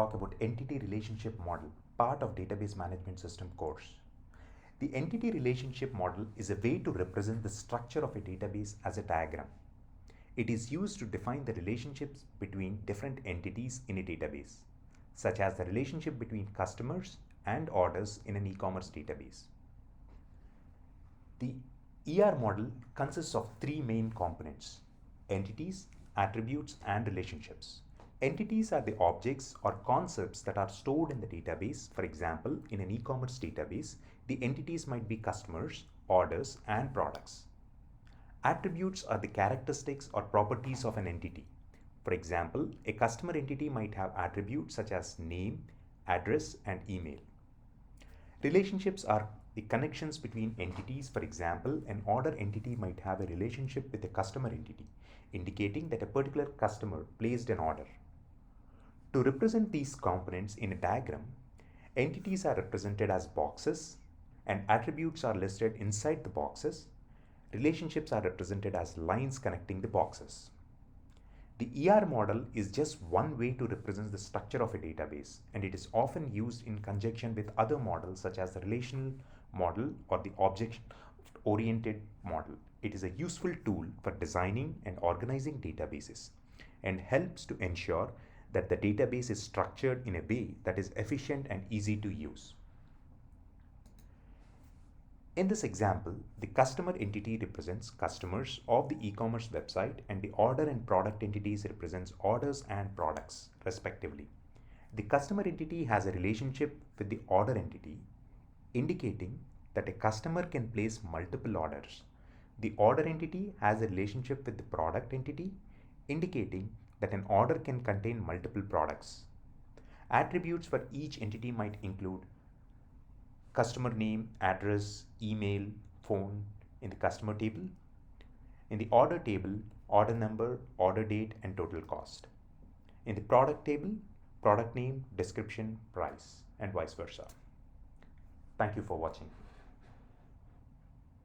Talk about entity relationship model, part of database management system course. The entity relationship model is a way to represent the structure of a database as a diagram. It is used to define the relationships between different entities in a database, such as the relationship between customers and orders in an e-commerce database. The ER model consists of three main components: entities, attributes, and relationships. Entities are the objects or concepts that are stored in the database. For example, in an e-commerce database, the entities might be customers, orders, and products. Attributes are the characteristics or properties of an entity. For example, a customer entity might have attributes such as name, address, and email. Relationships are the connections between entities. For example, an order entity might have a relationship with a customer entity, indicating that a particular customer placed an order. To represent these components in a diagram, entities are represented as boxes and attributes are listed inside the boxes. Relationships are represented as lines connecting the boxes. The ER model is just one way to represent the structure of a database, and it is often used in conjunction with other models such as the relational model or the object-oriented model. It is a useful tool for designing and organizing databases and helps to ensure that the database is structured in a way that is efficient and easy to use. In this example, the customer entity represents customers of the e-commerce website and the order and product entities represents orders and products, respectively. The customer entity has a relationship with the order entity, indicating that a customer can place multiple orders. The order entity has a relationship with the product entity, indicating that an order can contain multiple products. Attributes for each entity might include customer name, address, email, phone in the customer table. In the order table, order number, order date, and total cost. In the product table, product name, description, price, and vice versa. Thank you for watching.